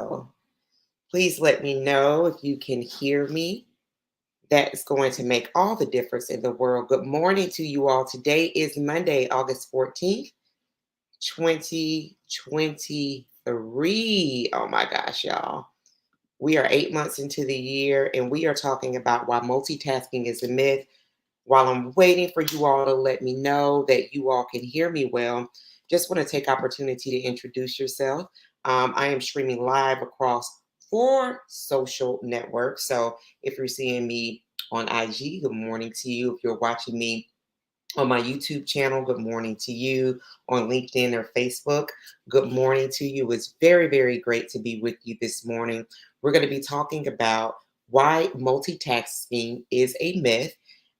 well. Please let me know if you can hear me. That is going to make all the difference in the world. Good morning to you all. Today is Monday, August 14th, 2023. Oh my gosh, y'all. We are 8 months into the year and we are talking about why multitasking is a myth. While I'm waiting for you all to let me know that you all can hear me well, just want to take opportunity to introduce yourself. I am streaming live across 4 social networks. So if you're seeing me on IG, good morning to you. If you're watching me on my YouTube channel, good morning to you. On LinkedIn or Facebook, good morning to you. It's very, very great to be with you this morning. We're going to be talking about why multitasking is a myth.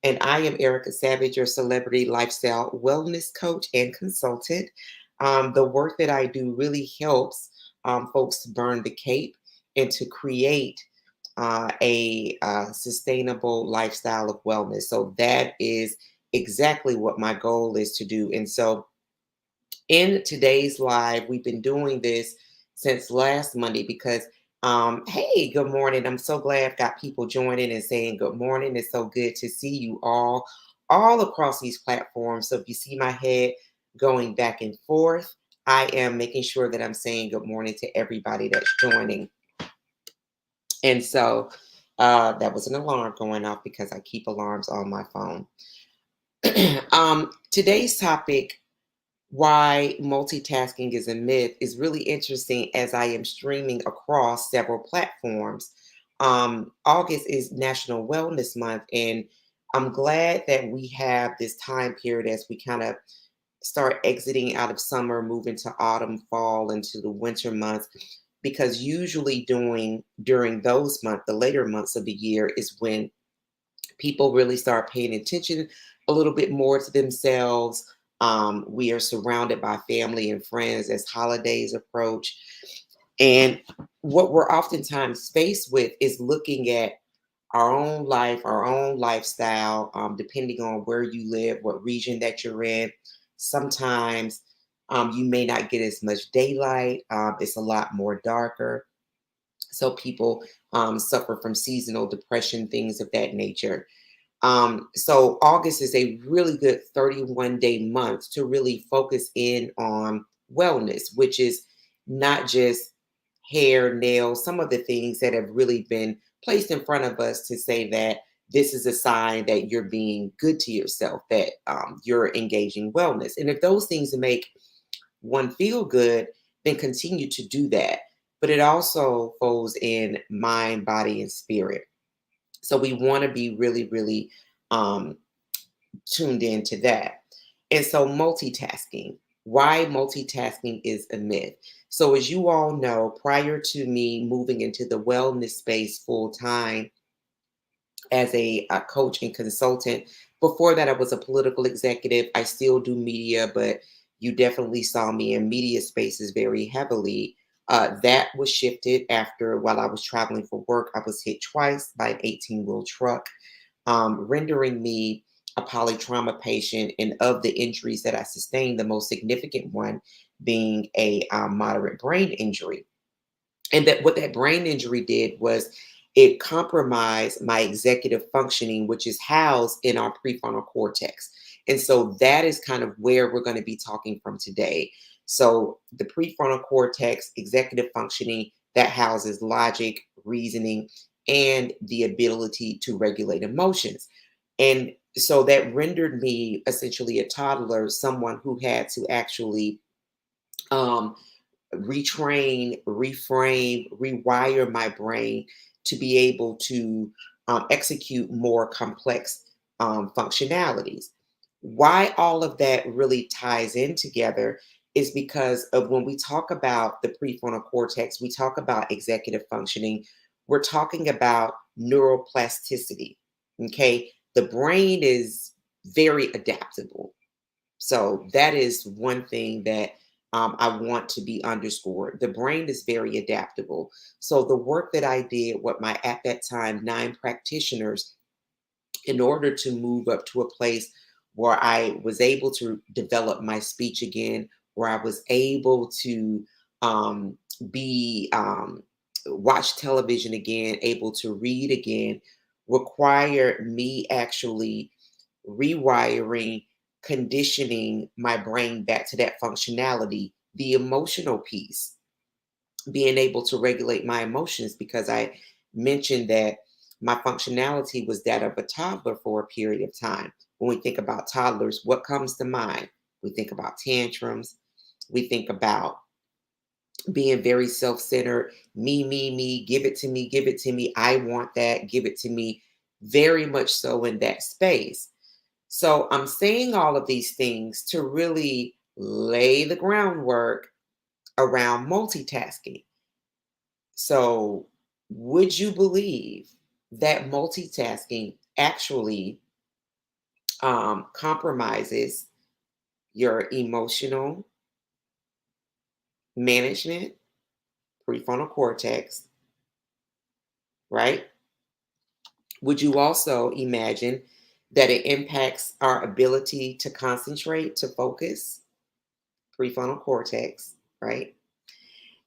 And I am Erica Savage, your celebrity lifestyle wellness coach and consultant. The work that I do really helps folks to burn the cape and to create a sustainable lifestyle of wellness. So that is exactly what my goal is to do. And so in today's live, we've been doing this since last Monday because, hey, good morning. I'm so glad I've got people joining and saying good morning. It's so good to see you all across these platforms. So if you see my head going back and forth, I am making sure that I'm saying good morning to everybody that's joining. And so that was an alarm going off because I keep alarms on my phone. Today's topic, why multitasking is a myth, is really interesting as I am streaming across several platforms. August is National Wellness Month, and I'm glad that we have this time period as we kind of start exiting out of summer, move into autumn, fall, into the winter months, because usually during those months, the later months of the year, is when people really start paying attention a little bit more to themselves. We are surrounded by family and friends as holidays approach. And what we're oftentimes faced with is looking at our own life, our own lifestyle, depending on where you live, what region that you're in. Sometimes you may not get as much daylight. It's a lot more darker. So people suffer from seasonal depression, things of that nature. So August is a really good 31-day month to really focus in on wellness, which is not just hair, nails, some of the things that have really been placed in front of us to say that this is a sign that you're being good to yourself, that you're engaging wellness. And if those things make one feel good, then continue to do that. But it also falls in mind, body, and spirit. So we want to be really, really um, tuned into that. And so multitasking, why multitasking is a myth. So as you all know, prior to me moving into the wellness space full time as a coach and consultant, before that I was a political executive. I still do media, but you definitely saw me in media spaces very heavily. That was shifted after, while I was traveling for work, I was hit twice by an 18-wheel truck, rendering me a polytrauma patient. And of the injuries that I sustained, the most significant one being a moderate brain injury. And that what that brain injury did was it compromised my executive functioning, which is housed in our prefrontal cortex. And so that is kind of where we're going to be talking from today. So the prefrontal cortex, executive functioning, that houses logic, reasoning, and the ability to regulate emotions. And so that rendered me essentially a toddler, someone who had to actually um, retrain, reframe, rewire my brain to be able to execute more complex functionalities. Why all of that really ties in together is because of when we talk about the prefrontal cortex, we talk about executive functioning, we're talking about neuroplasticity. Okay. The brain is very adaptable. So that is one thing that I want to be underscored. The brain is very adaptable. So the work that I did with my, at that time, 9 practitioners, in order to move up to a place where I was able to develop my speech again, where I was able to be watch television again, able to read again, required me actually rewiring, conditioning my brain back to that functionality, the emotional piece, being able to regulate my emotions because I mentioned that my functionality was that of a toddler for a period of time. When we think about toddlers, what comes to mind? We think about tantrums. We think about being very self-centered, me, give it to me, I want that, give it to me, very much so in that space. So I'm saying all of these things to really lay the groundwork around multitasking. So, would you believe that multitasking actually compromises your emotional management, prefrontal cortex, right? Would you also imagine that it impacts our ability to concentrate, to focus, prefrontal cortex, right?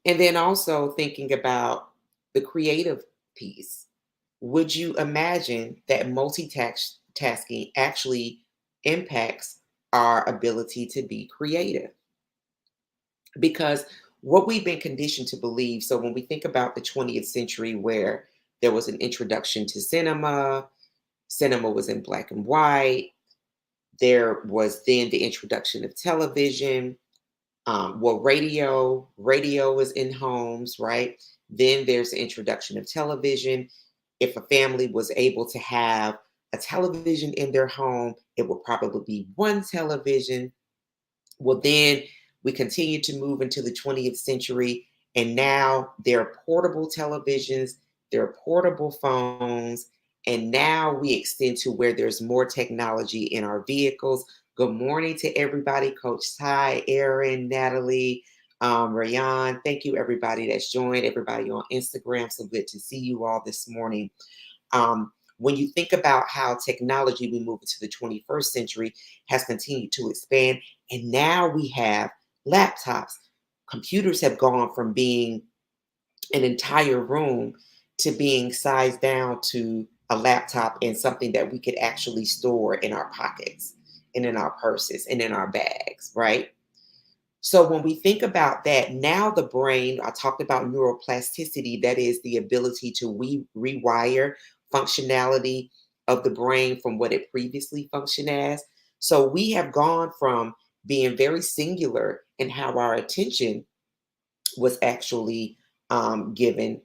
And then also thinking about the creative piece. Would you imagine that multitasking actually impacts our ability to be creative? Because what we've been conditioned to believe, so when we think about the 20th century where there was an introduction to cinema, cinema was in black and white, there was then the introduction of television, radio was in homes, right? Then there's the introduction of television. If a family was able to have a television in their home, it would probably be one television. Well, then we continue to move into the 20th century, and now there are portable televisions, there are portable phones, and now we extend to where there's more technology in our vehicles. Good morning to everybody, Coach Ty, Erin, Natalie, Rayan. Thank you, everybody that's joined, everybody on Instagram. So good to see you all this morning. When you think about how technology, we move into the 21st century, has continued to expand, and now we have laptops. Computers have gone from being an entire room to being sized down to a laptop and something that we could actually store in our pockets and in our purses and in our bags, right? So when we think about that, now the brain, I talked about neuroplasticity, that is the ability to rewire functionality of the brain from what it previously functioned as. So we have gone from being very singular in how our attention was actually given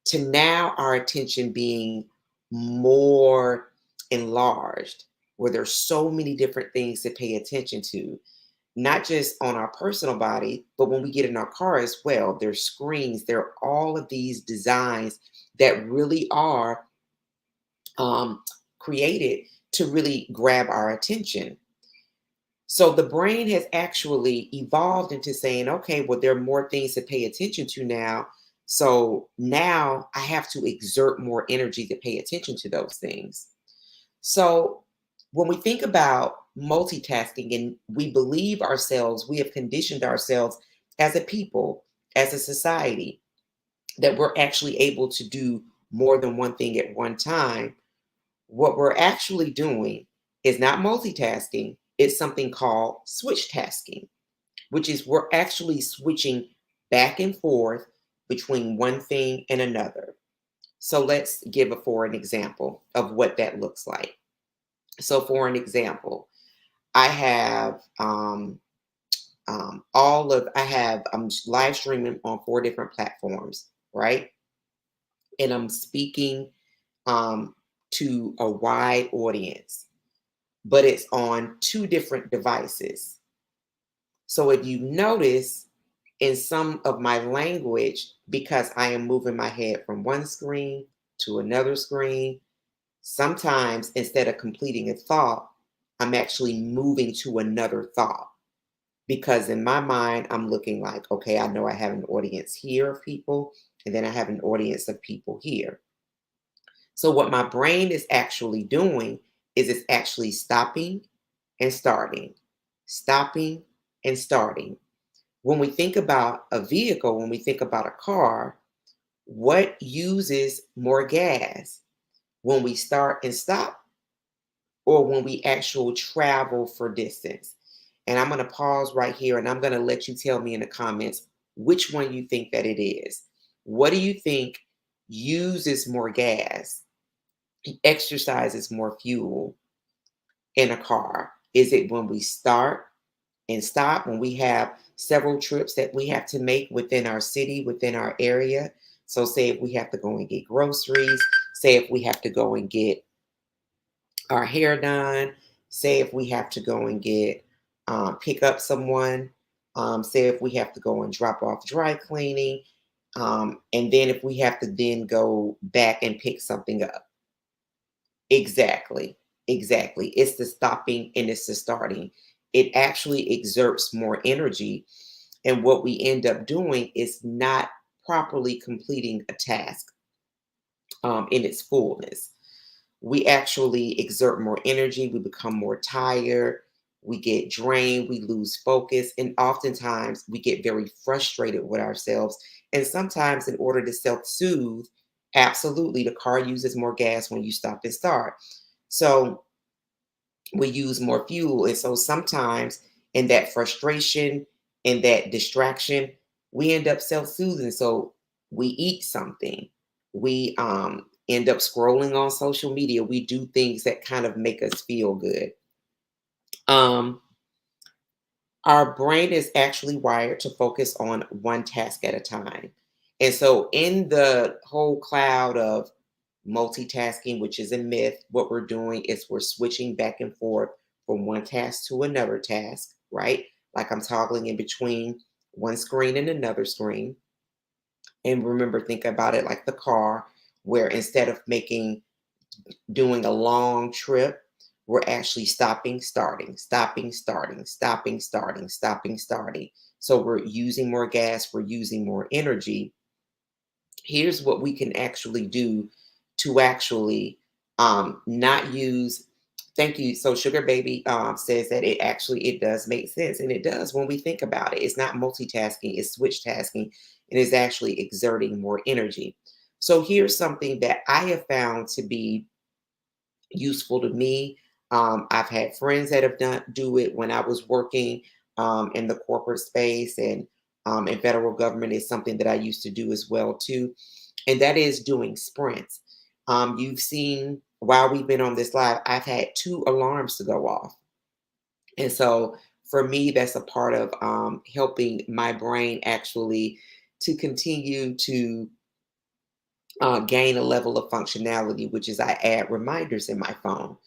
to now our attention being more enlarged, where there's so many different things to pay attention to, not just on our personal body, but when we get in our car as well. There's screens, there are all of these designs that really are um, created to really grab our attention. So the brain has actually evolved into saying, okay, well, there are more things to pay attention to now. So now I have to exert more energy to pay attention to those things. So when we think about multitasking and we believe ourselves, we have conditioned ourselves as a people, as a society, that we're actually able to do more than one thing at one time. What we're actually doing is not multitasking, it's something called switch tasking, which is we're actually switching back and forth between one thing and another. So let's give for an example of what that looks like. So for an example, I have I'm live streaming on 4 different platforms, right? And I'm speaking um, to a wide audience, but it's on 2 different devices. So if you notice in some of my language, because I am moving my head from one screen to another screen, sometimes instead of completing a thought, I'm actually moving to another thought. Because in my mind, I'm looking like, okay, I know I have an audience here of people, and then I have an audience of people here. So what my brain is actually doing is it's actually stopping and starting, stopping and starting. When we think about a vehicle, when we think about a car, What uses more gas when we start and stop, or when we actually travel for distance? And I'm going to pause right here and I'm going to let you tell me in the comments which one you think that it is. What do you think uses more gas, exercises more fuel in a car? Is it when we start and stop, when we have several trips that we have to make within our city, within our area? So, say if we have to go and get groceries, say if we have to go and get our hair done, say if we have to go and get pick up someone, say if we have to go and drop off dry cleaning, and then if we have to then go back and pick something up. Exactly, exactly. It's the stopping and it's the starting. It actually exerts more energy, and what we end up doing is not properly completing a task in its fullness. We actually exert more energy, we become more tired, we get drained, we lose focus, and oftentimes we get very frustrated with ourselves. And sometimes, in order to self soothe, absolutely, the car uses more gas when you stop and start. So we use more fuel. And so sometimes, in that frustration, in that distraction, we end up self soothing. So we eat something, we end up scrolling on social media, we do things that kind of make us feel good. Um, our brain is actually wired to focus on one task at a time. And so, in the whole cloud of multitasking, which is a myth, what we're doing is we're switching back and forth from one task to another task, right? Like I'm toggling in between one screen and another screen. And remember, think about it like the car, where instead of doing a long trip, we're actually stopping, starting, stopping, starting, stopping, starting, stopping, starting. So we're using more gas, we're using more energy. Here's what we can actually do to actually not use. Thank you. So Sugar Baby says that it does make sense, and it does when we think about it. It's not multitasking, it's switch tasking, and it's actually exerting more energy. So here's something that I have found to be useful to me. I've had friends that have done do it when I was working in the corporate space, and in federal government is something that I used to do as well too, and that is doing sprints. You've seen while we've been on this live, I've had two alarms to go off, and so for me, that's a part of helping my brain actually to continue to gain a level of functionality, which is I add reminders in my phone.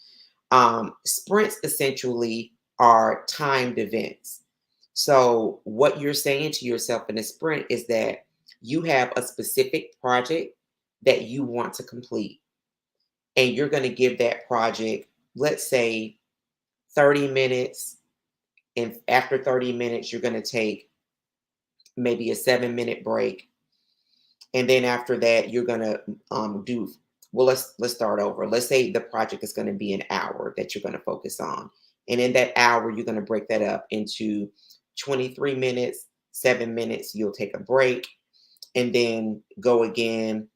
Sprints essentially are timed events. So, what you're saying to yourself in a sprint is that you have a specific project that you want to complete, and you're going to give that project, let's say, 30 minutes. And after 30 minutes, you're going to take maybe a 7-minute break, and then after that you're going to do, well, let's start over. Let's say the project is going to be an hour that you're going to focus on, and in that hour you're going to break that up into 23 minutes, 7 minutes, you'll take a break, and then go again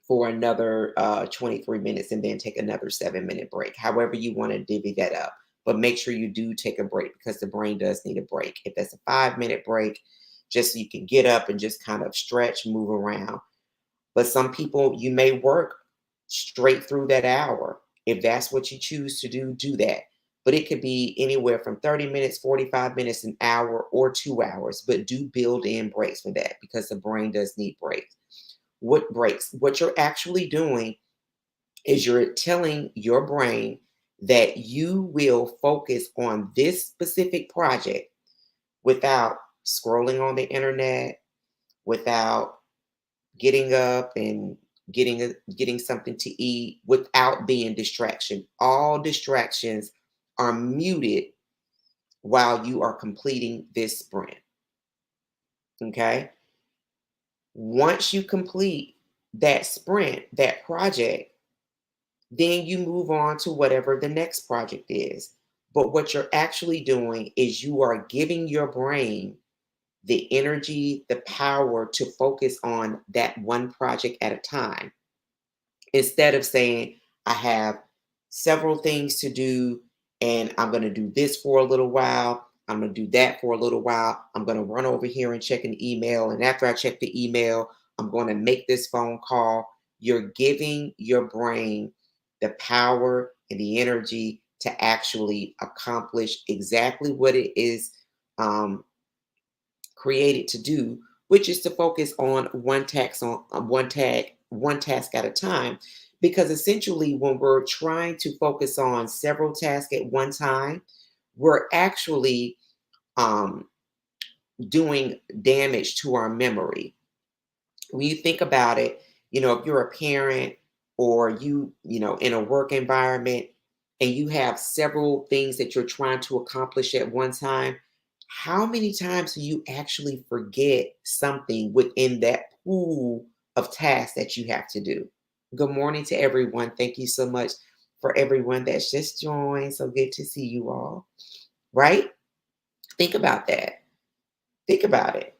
for another 23 minutes, and then take another 7-minute break, however you want to divvy that up. But make sure you do take a break, because the brain does need a break. If that's a 5-minute break, just so you can get up and just kind of stretch, move around. But some people, you may work straight through that hour. If that's what you choose to do, do that. But it could be anywhere from 30 minutes, 45 minutes, an hour, or 2 hours. But do build in breaks for that, because the brain does need breaks. What breaks? What you're actually doing is you're telling your brain that you will focus on this specific project without scrolling on the internet, without getting up and getting something to eat, without being distraction. All distractions are muted while you are completing this sprint. Okay? Once you complete that sprint, that project, then you move on to whatever the next project is. But what you're actually doing is you are giving your brain the energy, the power to focus on that one project at a time instead of saying, I have several things to do and I'm going to do this for a little while. I'm going to do that for a little while. I'm going to run over here and check an email. And after I check the email, I'm going to make this phone call. You're giving your brain the power and the energy to actually accomplish exactly what it is um, created to do, which is to focus on one task at a time. Because essentially, when we're trying to focus on several tasks at one time, we're actually um, doing damage to our memory. When you think about it, if you're a parent or in a work environment and you have several things that you're trying to accomplish at one time, how many times do you actually forget something within that pool of tasks that you have to do? Good morning to everyone. Thank you so much for everyone that's just joined. So good to see you all, right? Think about that. Think about it.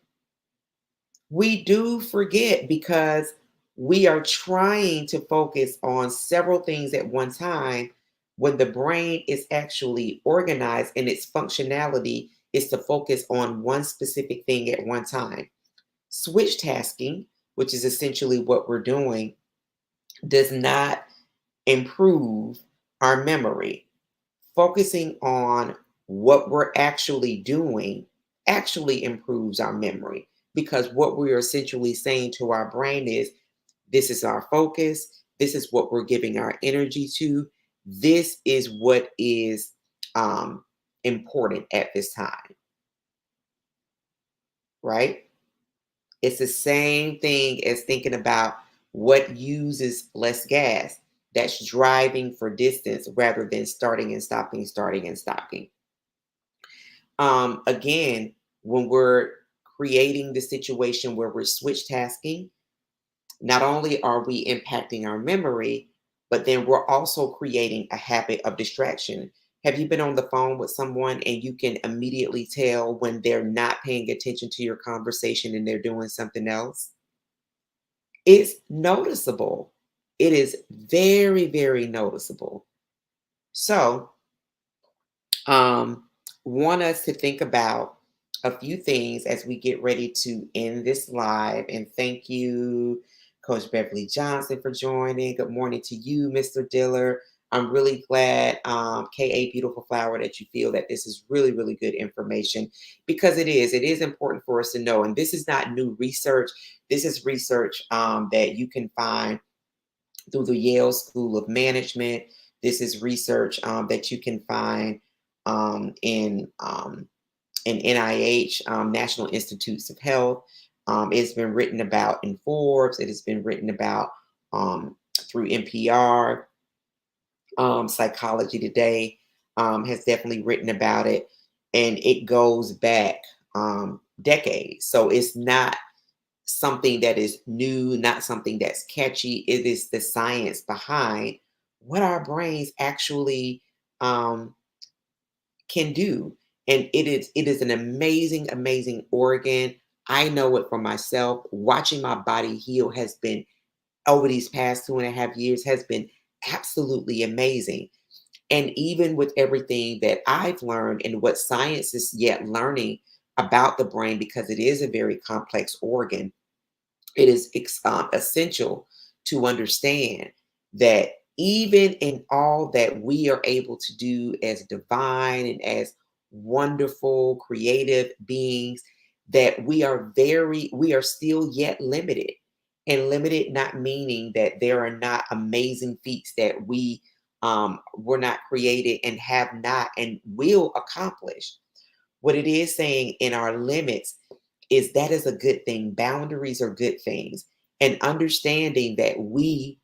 We do forget because we are trying to focus on several things at one time when the brain is actually organized and its functionality is to focus on one specific thing at one time. Switch tasking, which is essentially what we're doing, does not improve our memory. Focusing on what we're actually doing actually improves our memory because what we're essentially saying to our brain is this is our focus, this is what we're giving our energy to, this is what is important at this time, right? It's the same thing as thinking about what uses less gas. That's driving for distance rather than starting and stopping, starting and stopping. Again, when we're creating the situation where we're switch tasking, not only are we impacting our memory, but then we're also creating a habit of distraction. Have you been on the phone with someone and you can immediately tell when they're not paying attention to your conversation and they're doing something else? It's noticeable. It is very, very noticeable. So, um, want us to think about a few things as we get ready to end this live. And thank you, Coach Beverly Johnson, for joining. Good morning to you, Mr. Diller. I'm really glad, KA Beautiful Flower, that you feel that this is really, really good information because it is. It is important for us to know. And this is not new research. This is research that you can find through the Yale School of Management. This is research that you can find in NIH, National Institutes of Health. It's been written about in Forbes. It has been written about through NPR. Psychology Today has definitely written about it, and it goes back decades. So it's not something that is new, not something that's catchy. It is the science behind what our brains actually can do. And it is an amazing, amazing organ. I know it for myself. Watching my body heal has been over these past 2.5 years has been absolutely amazing. And even with everything that I've learned and what science is yet learning about the brain, because it is a very complex organ, it is essential to understand that even in all that we are able to do as divine and as wonderful creative beings, that we are still yet limited. And limited not meaning that there are not amazing feats that we were not created and have not and will accomplish. What it is saying in our limits is that is a good thing. Boundaries are good things. And understanding that we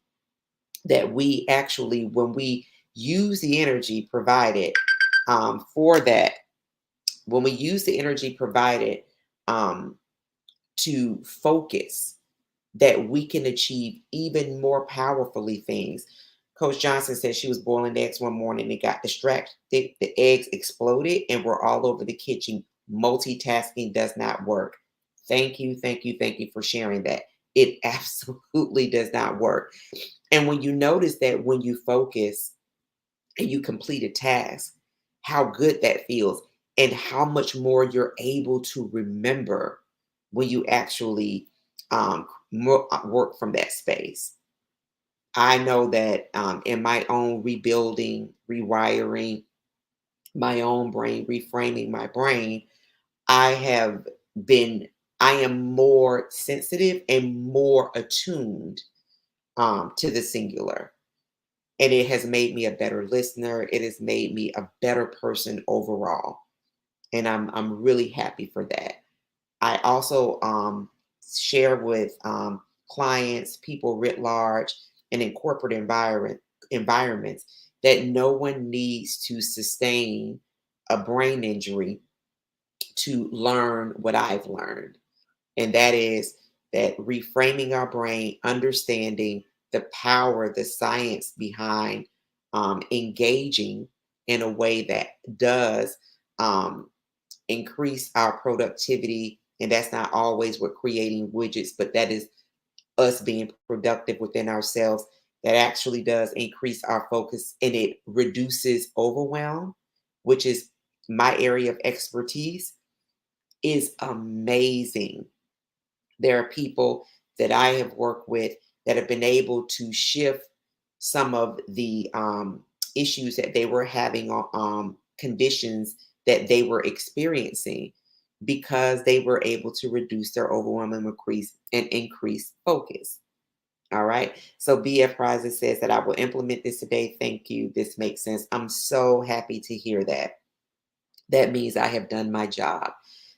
actually, when we use the energy provided for that, when we use the energy provided um, to focus, that we can achieve even more powerfully things. Coach Johnson said she was boiling eggs one morning and got distracted. The eggs exploded and were all over the kitchen. Multitasking does not work. Thank you, thank you, thank you for sharing that. It absolutely does not work. And when you notice that when you focus and you complete a task, how good that feels and how much more you're able to remember when you actually work from that space. I know that in my own rebuilding, rewiring my own brain, reframing my brain, I have been, I am more sensitive and more attuned to the singular. And it has made me a better listener. It has made me a better person overall. And I'm really happy for that. I also share with clients, people writ large, and in corporate environments that no one needs to sustain a brain injury to learn what I've learned. And that is that reframing our brain, understanding the power, the science behind engaging in a way that does increase our productivity. And that's not always with creating widgets, but that is us being productive within ourselves. That actually does increase our focus and it reduces overwhelm, which is my area of expertise, is amazing. There are people that I have worked with that have been able to shift some of the issues that they were having, conditions that they were experiencing because they were able to reduce their overwhelm and increase focus. All right. So BF Prizes says that I will implement this today. Thank you. This makes sense. I'm so happy to hear that. That means I have done my job.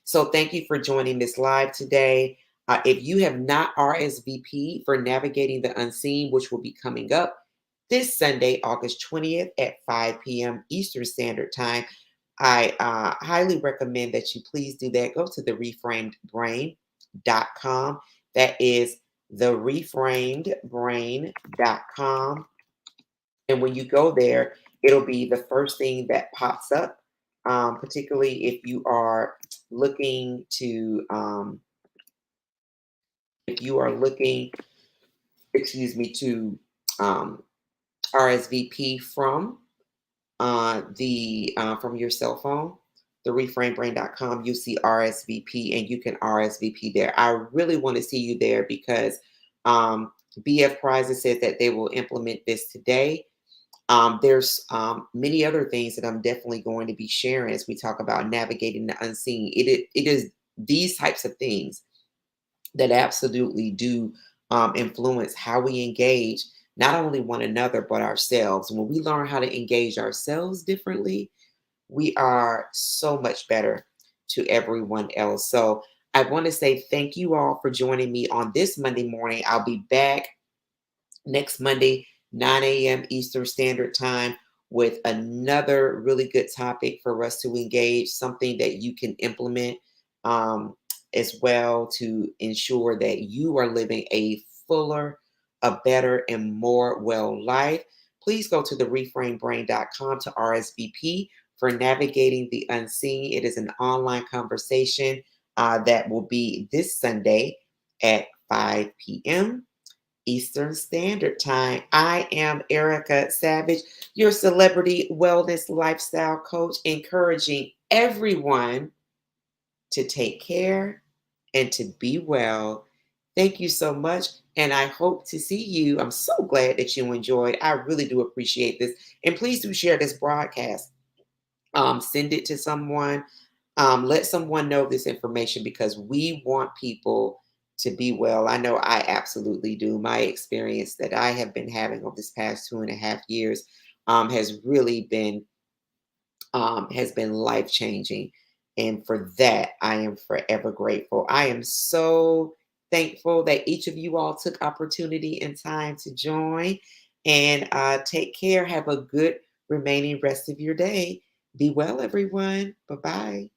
So thank you for joining this live today. If you have not RSVP for Navigating the Unseen, which will be coming up this Sunday, August 20th at 5 p.m. Eastern Standard Time, I highly recommend that you please do that. Go to the reframedbrain.com. That is the reframedbrain.com. And when you go there, it'll be the first thing that pops up, particularly if you are looking to, if you are looking, excuse me, to um, RSVP from your cell phone, the reframebrain.com, you see RSVP and you can RSVP there. I really want to see you there because BF Prizes said that they will implement this today. There's many other things that I'm definitely going to be sharing as we talk about navigating the unseen. It is these types of things that absolutely do influence how we engage not only one another but ourselves. When we learn how to engage ourselves differently, we are so much better to everyone else. So I want to say thank you all for joining me on this Monday morning. I'll be back next Monday, 9 a.m. Eastern Standard Time, with another really good topic for us to engage, something that you can implement as well to ensure that you are living a fuller, a better, and more well life. Please go to the reframebrain.com to RSVP for Navigating the Unseen. It is an online conversation that will be this Sunday at 5 p.m. Eastern Standard Time. I am Erica Savage, your celebrity wellness lifestyle coach, encouraging everyone to take care and to be well. Thank you so much. And I hope to see you. I'm so glad that you enjoyed. I really do appreciate this. And please do share this broadcast. Send it to someone. Let someone know this information because we want people to be well. I know I absolutely do. My experience that I have been having over this past 2.5 years has really been has been life changing, and for that I am forever grateful. I am so thankful that each of you all took opportunity and time to join. And take care. Have a good remaining rest of your day. Be well, everyone. Bye bye.